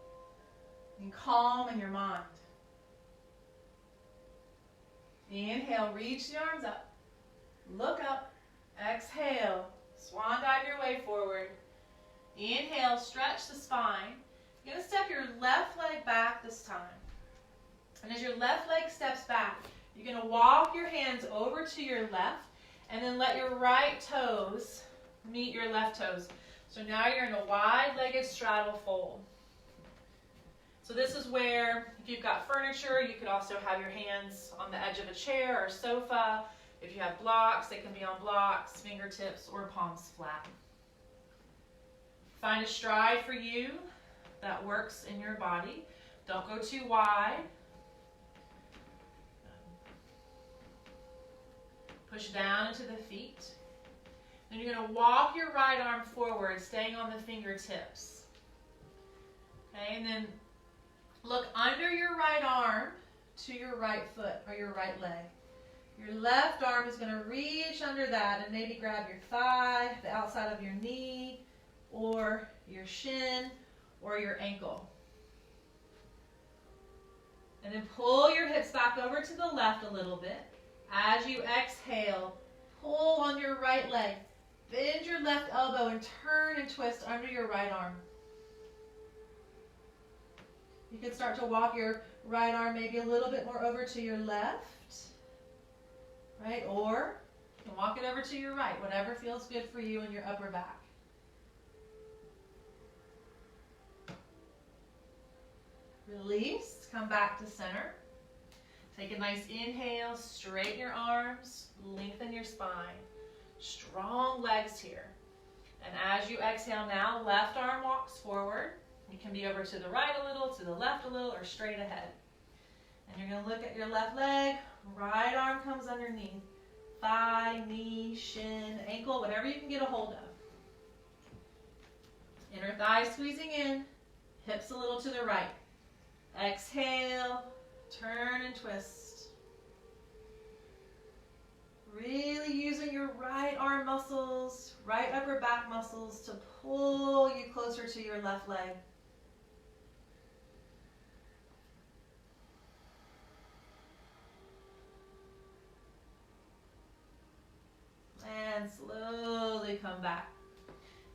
and calm in your mind. Inhale, reach the arms up. Look up. Exhale, swan dive your way forward. Inhale, stretch the spine. You're going to step your left leg back this time. And as your left leg steps back, you're going to walk your hands over to your left and then let your right toes meet your left toes. So now you're in a wide-legged straddle fold. So this is where, if you've got furniture, you could also have your hands on the edge of a chair or sofa. If you have blocks, they can be on blocks, fingertips, or palms flat. Find a stride for you that works in your body. Don't go too wide. Push down into the feet. Then you're going to walk your right arm forward, staying on the fingertips. Okay, and then look under your right arm to your right foot or your right leg. Your left arm is going to reach under that and maybe grab your thigh, the outside of your knee, or your shin, or your ankle. And then pull your hips back over to the left a little bit. As you exhale, pull on your right leg. Bend your left elbow and turn and twist under your right arm. You can start to walk your right arm maybe a little bit more over to your left, right? Or you can walk it over to your right, whatever feels good for you in your upper back. Release, come back to center. Take a nice inhale, straighten your arms, lengthen your spine. Strong legs here. And as you exhale now, left arm walks forward. You can be over to the right a little, to the left a little, or straight ahead. And you're going to look at your left leg. Right arm comes underneath. Thigh, knee, shin, ankle, whatever you can get a hold of. Inner thigh squeezing in. Hips a little to the right. Exhale, turn and twist. Really using your right arm muscles, right upper back muscles to pull you closer to your left leg. And slowly come back.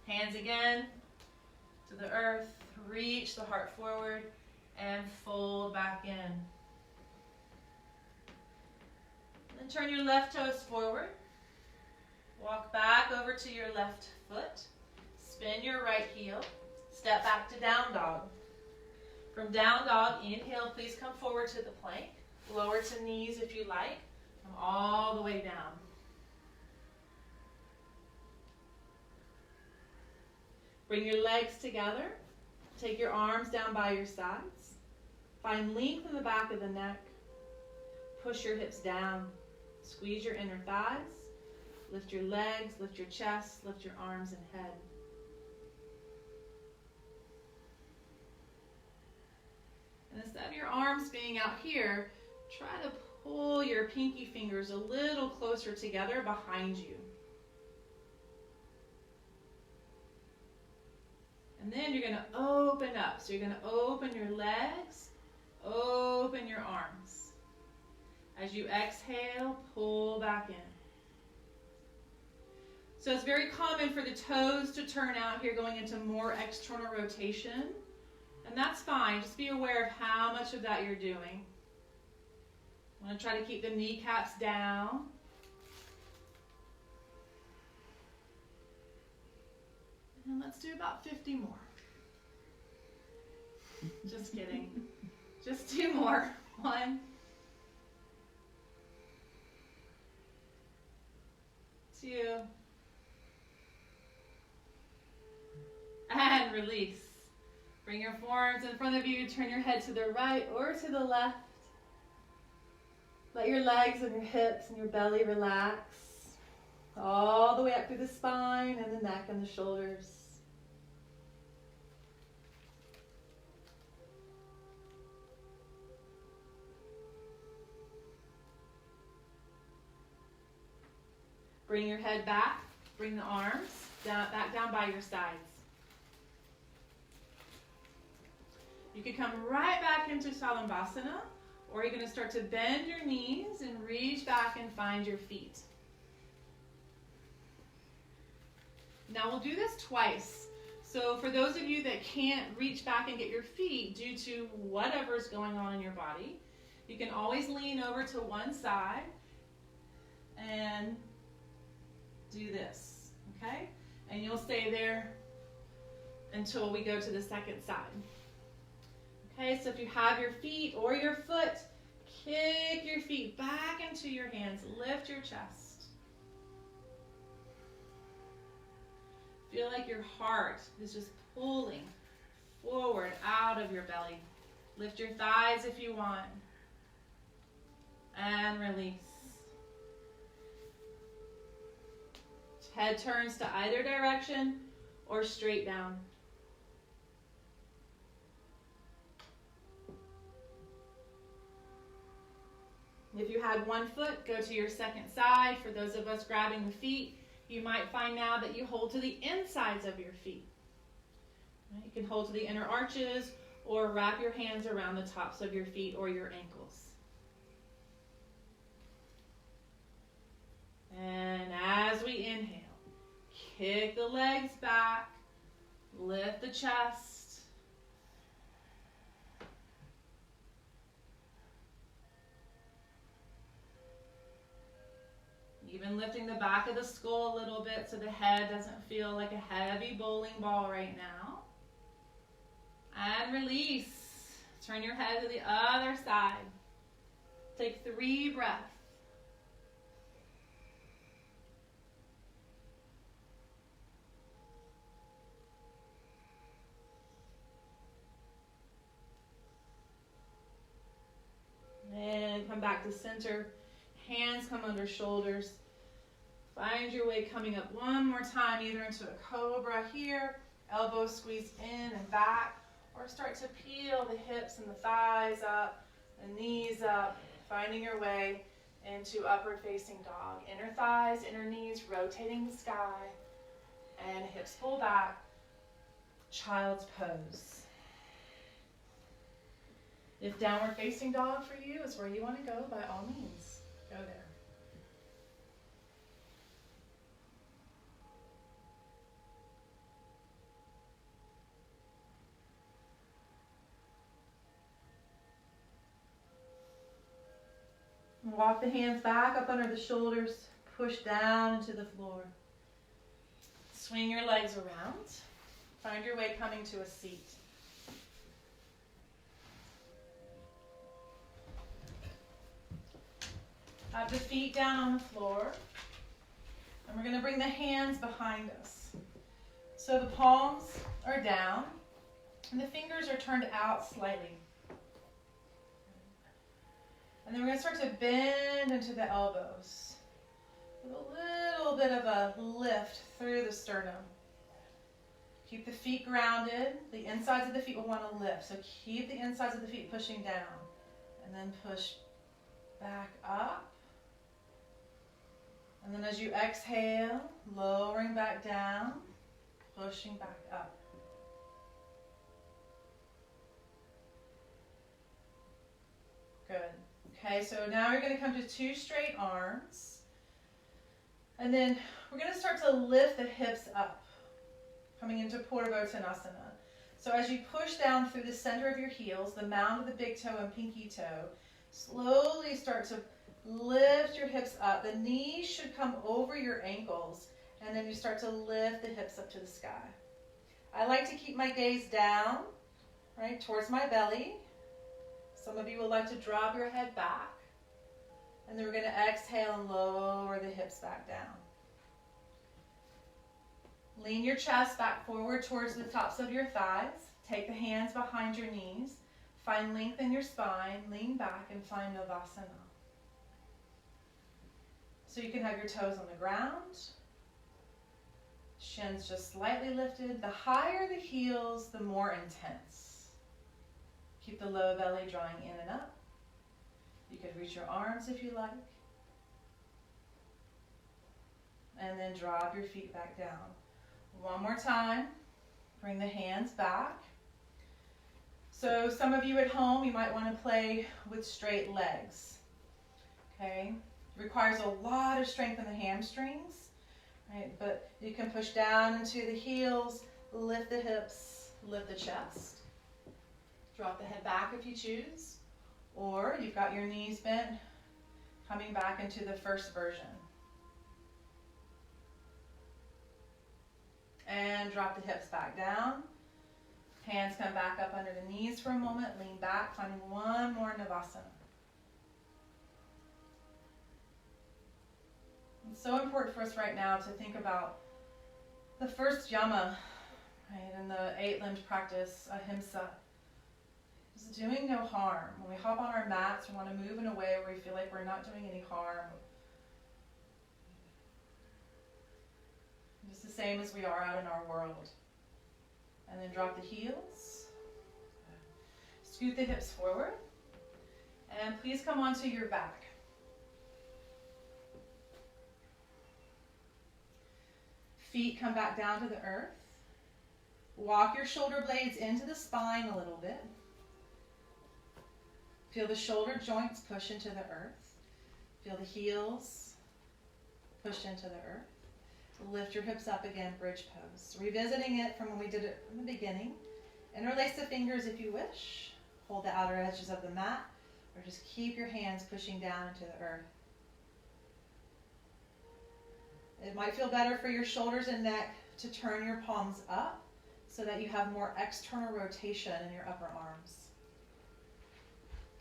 Hands again to the earth. Reach the heart forward and fold back in. Then turn your left toes forward. Walk back over to your left foot. Spin your right heel. Step back to down dog. From down dog, inhale, please come forward to the plank. Lower to knees if you like. Come all the way down. Bring your legs together. Take your arms down by your sides. Find length in the back of the neck. Push your hips down. Squeeze your inner thighs. Lift your legs, lift your chest, lift your arms and head. And instead of your arms being out here, try to pull your pinky fingers a little closer together behind you. And then you're going to open up. So you're going to open your legs, open your arms. As you exhale, pull back in. So it's very common for the toes to turn out here going into more external rotation. And that's fine. Just be aware of how much of that you're doing. I want to try to keep the kneecaps down. And let's do about 50 more. Just kidding. Just 2 more. 1, 2, and release. Bring your forearms in front of you. Turn your head to the right or to the left. Let your legs and your hips and your belly relax all the way up through the spine and the neck and the shoulders. Bring your head back. Bring the arms back down by your sides. You could come right back into Salamvasana, or you're going to start to bend your knees and reach back and find your feet. Now we'll do this twice. So for those of you that can't reach back and get your feet due to whatever's going on in your body, you can always lean over to one side and do this, okay? And you'll stay there until we go to the second side. Okay, so if you have your feet or your foot, kick your feet back into your hands. Lift your chest. Feel like your heart is just pulling forward out of your belly. Lift your thighs if you want. And release. Head turns to either direction or straight down. If you had one foot, go to your second side. For those of us grabbing the feet, you might find now that you hold to the insides of your feet. You can hold to the inner arches or wrap your hands around the tops of your feet or your ankles. And as we inhale, kick the legs back, lift the chest. Even lifting the back of the skull a little bit so the head doesn't feel like a heavy bowling ball right now. And release. Turn your head to the other side. Take 3 breaths. And come back to center. Hands come under shoulders. Find your way coming up one more time, either into a cobra here, elbows squeeze in and back, or start to peel the hips and the thighs up, the knees up, finding your way into upward facing dog. Inner thighs, inner knees, rotating the sky, and hips pull back, child's pose. If downward facing dog for you is where you want to go, by all means, go there. Walk the hands back up under the shoulders, push down into the floor. Swing your legs around. Find your way coming to a seat. Have the feet down on the floor. And we're going to bring the hands behind us. So the palms are down and the fingers are turned out slightly. And then we're going to start to bend into the elbows with a little bit of a lift through the sternum. Keep the feet grounded. The insides of the feet will want to lift. So keep the insides of the feet pushing down. And then push back up. And then as you exhale, lowering back down, pushing back up. Good. Okay, so now you're going to come to two straight arms. And then we're going to start to lift the hips up, coming into Purvottanasana. So as you push down through the center of your heels, the mound of the big toe and pinky toe, slowly start to lift your hips up. The knees should come over your ankles, and then you start to lift the hips up to the sky. I like to keep my gaze down, right, towards my belly. Some of you would like to drop your head back. And then we're going to exhale and lower the hips back down. Lean your chest back forward towards the tops of your thighs. Take the hands behind your knees. Find length in your spine. Lean back and find Navasana. So you can have your toes on the ground. Shins just slightly lifted. The higher the heels, the more intense. Keep the low belly drawing in and up. You could reach your arms if you like. And then drop your feet back down. One more time. Bring the hands back. So some of you at home, you might want to play with straight legs. Okay? Requires a lot of strength in the hamstrings. Right? But you can push down into the heels, lift the hips, lift the chest. Drop the head back if you choose. Or you've got your knees bent, coming back into the first version. And drop the hips back down. Hands come back up under the knees for a moment. Lean back, finding one more Navasana. It's so important for us right now to think about the first yama, right, in the 8-limbed practice, ahimsa. It's doing no harm. When we hop on our mats, we want to move in a way where we feel like we're not doing any harm. Just the same as we are out in our world. And then drop the heels. Scoot the hips forward. And please come onto your back. Feet come back down to the earth. Walk your shoulder blades into the spine a little bit. Feel the shoulder joints push into the earth. Feel the heels push into the earth. Lift your hips up again, bridge pose. Revisiting it from when we did it in the beginning. Interlace the fingers if you wish. Hold the outer edges of the mat, or just keep your hands pushing down into the earth. It might feel better for your shoulders and neck to turn your palms up so that you have more external rotation in your upper arms.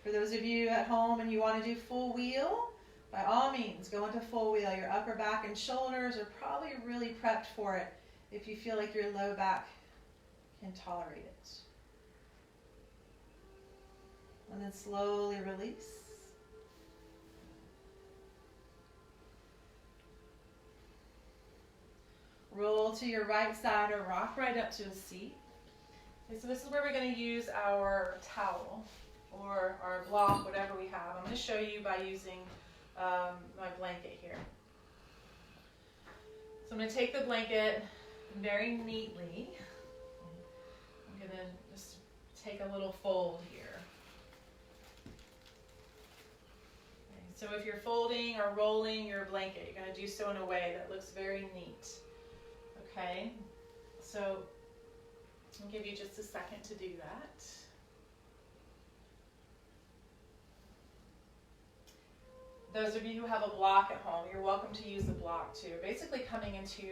For those of you at home and you want to do full wheel, by all means, go into full wheel. Your upper back and shoulders are probably really prepped for it if you feel like your low back can tolerate it. And then slowly release. Roll to your right side or rock right up to a seat. Okay, so this is where we're going to use our towel or our block, whatever we have. I'm going to show you by using my blanket here. So I'm going to take the blanket very neatly. I'm going to just take a little fold here. Okay, so if you're folding or rolling your blanket, you're going to do so in a way that looks very neat. Okay, so I'll give you just a second to do that. Those of you who have a block at home, you're welcome to use the block too. Basically coming into,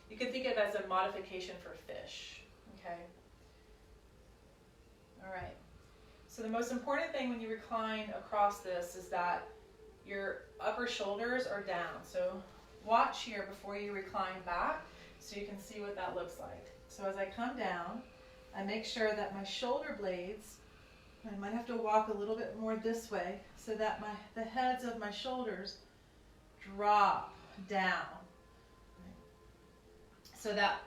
you can think of it as a modification for fish, okay? All right, so the most important thing when you recline across this is that your upper shoulders are down. So watch here before you recline back so you can see what that looks like. So as I come down, I make sure that my shoulder blades I might have to walk a little bit more this way so that the heads of my shoulders drop down. So that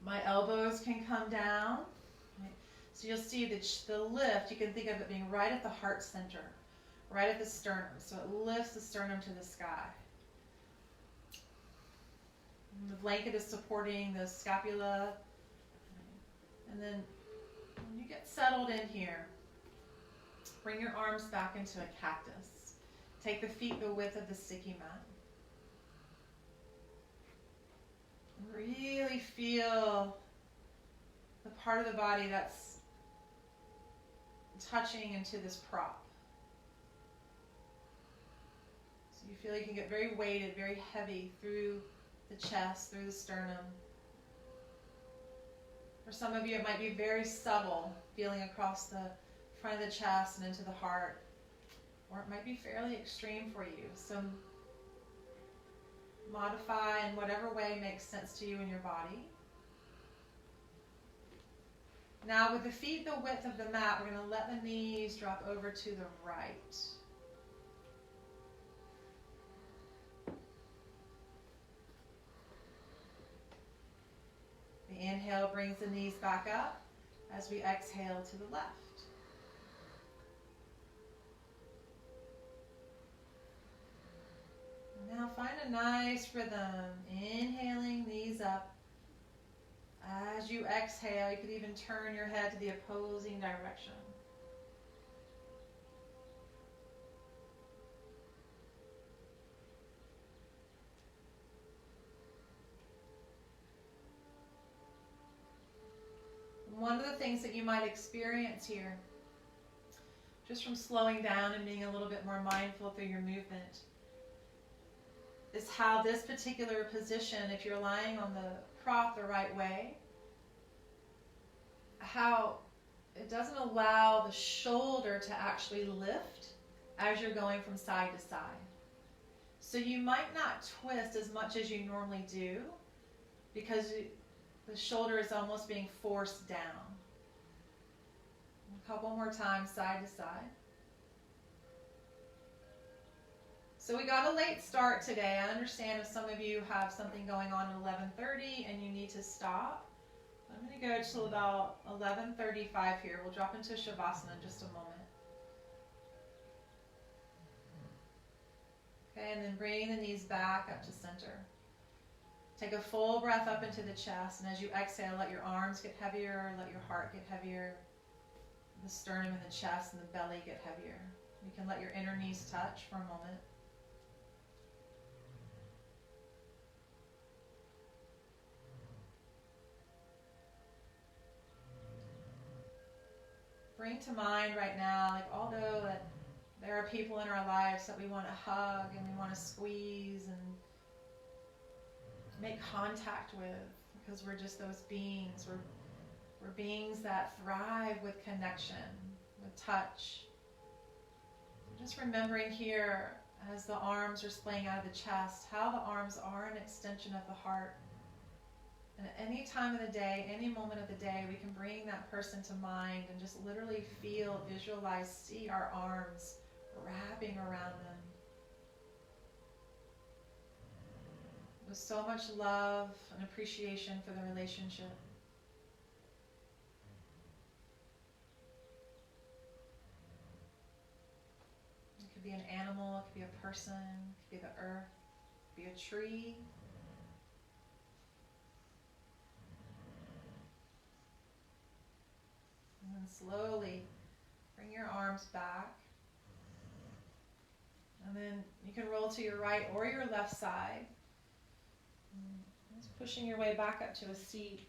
my elbows can come down. So you'll see the lift, you can think of it being right at the heart center, right at the sternum. So it lifts the sternum to the sky. And the blanket is supporting the scapula. And then when you get settled in here, bring your arms back into a cactus. Take the feet the width of the sticky mat. Really feel the part of the body that's touching into this prop. So you feel you can get very weighted, very heavy through the chest, through the sternum. For some of you, it might be very subtle, feeling across the front of the chest and into the heart. Or it might be fairly extreme for you. So modify in whatever way makes sense to you in your body. Now with the feet the width of the mat, we're going to let the knees drop over to the right. The inhale brings the knees back up as we exhale to the left. Now find a nice rhythm, inhaling, knees up. As you exhale, you could even turn your head to the opposing direction. One of the things that you might experience here, just from slowing down and being a little bit more mindful through your movement, is how this particular position, if you're lying on the prop the right way, how it doesn't allow the shoulder to actually lift as you're going from side to side. So you might not twist as much as you normally do because the shoulder is almost being forced down. A couple more times, side to side. So we got a late start today. I understand if some of you have something going on at 11:30 and you need to stop. I'm going to go till about 11:35 here. We'll drop into Shavasana in just a moment. Okay, and then bring the knees back up to center. Take a full breath up into the chest, and as you exhale, let your arms get heavier, let your heart get heavier, the sternum and the chest and the belly get heavier. You can let your inner knees touch for a moment. Bring to mind right now, like although that there are people in our lives that we want to hug and we want to squeeze and make contact with, because we're just those beings. We're beings that thrive with connection, with touch. Just remembering here, as the arms are splaying out of the chest, how the arms are an extension of the heart. And at any time of the day, any moment of the day, we can bring that person to mind and just literally feel, visualize, see our arms wrapping around them. With so much love and appreciation for the relationship. It could be an animal, it could be a person, it could be the earth, it could be a tree. And then slowly bring your arms back. And then you can roll to your right or your left side. Just pushing your way back up to a seat.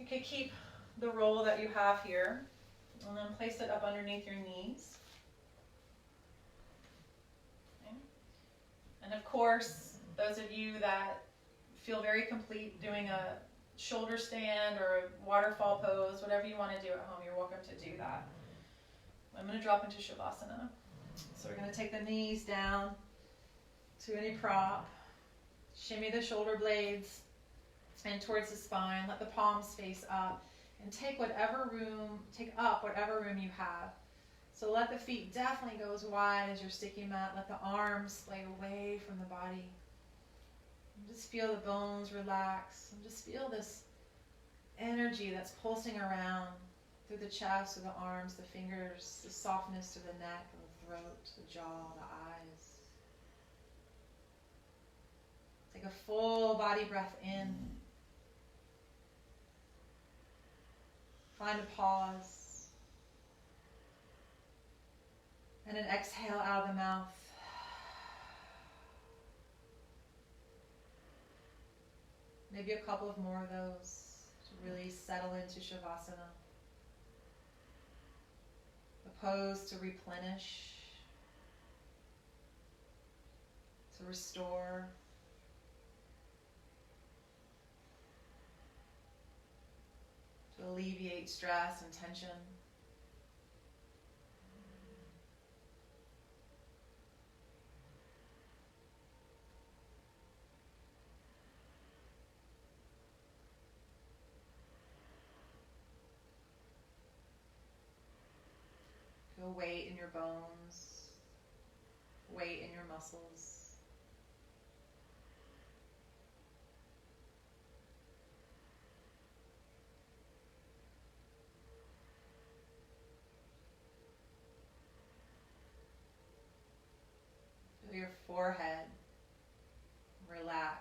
You can keep the roll that you have here and then place it up underneath your knees. Okay. And of course, those of you that feel very complete doing a shoulder stand or a waterfall pose, whatever you want to do at home, you're welcome to do that. I'm going to drop into Shavasana. So we're going to take the knees down to any prop, shimmy the shoulder blades, and towards the spine. Let the palms face up and take up whatever room you have. So let the feet definitely go as wide as your sticky mat. Let the arms splay away from the body. And just feel the bones relax. And just feel this energy that's pulsing around through the chest, through the arms, the fingers, the softness through the neck, the throat, the jaw, the eyes. Take a full body breath in. Find a pause. And an exhale out of the mouth. Maybe a couple of more of those to really settle into Shavasana. A pose to replenish, to restore. To alleviate stress and tension. Feel weight in your bones, weight in your muscles. Feel your forehead relax.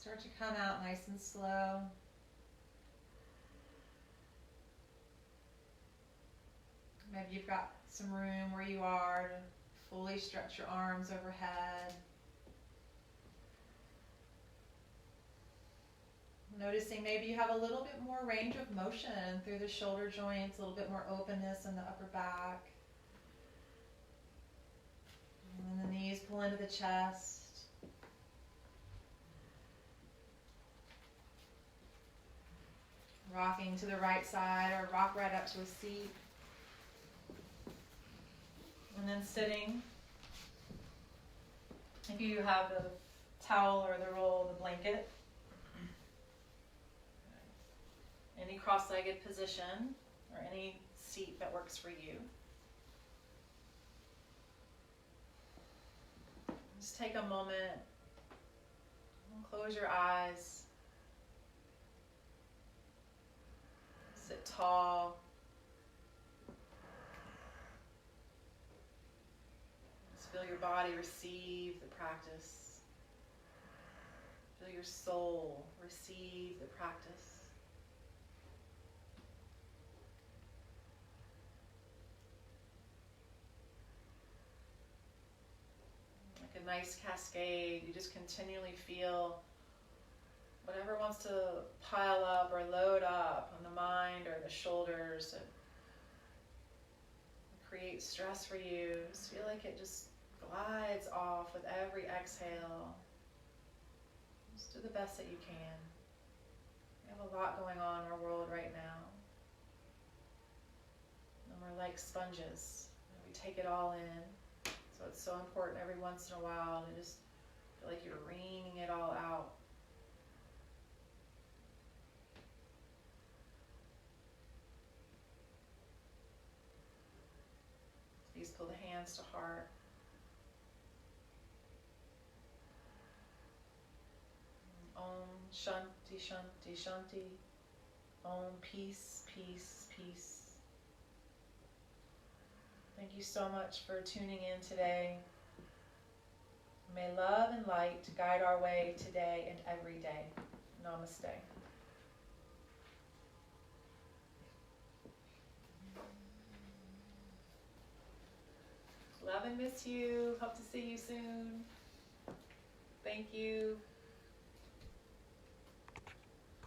Start to come out nice and slow. Maybe you've got some room where you are to fully stretch your arms overhead. Noticing maybe you have a little bit more range of motion through the shoulder joints, a little bit more openness in the upper back. And then the knees pull into the chest. Rocking to the right side or rock right up to a seat. And then sitting. If you have the towel or the roll, the blanket. Any cross-legged position or any seat that works for you. Just take a moment and close your eyes. Sit tall. Just feel your body receive the practice. Feel your soul receive the practice. Like a nice cascade, you just continually feel whatever wants to pile up or load up on the mind or the shoulders. It create stress for you. Just feel like it just glides off with every exhale. Just do the best that you can. We have a lot going on in our world right now. And we're like sponges. We take it all in. So it's so important every once in a while to just feel like you're wringing it all out. Please pull the hands to heart. Om Shanti Shanti Shanti. Om peace, peace, peace. Thank you so much for tuning in today. May love and light guide our way today and every day. Namaste. Love and miss you. Hope to see you soon. Thank you.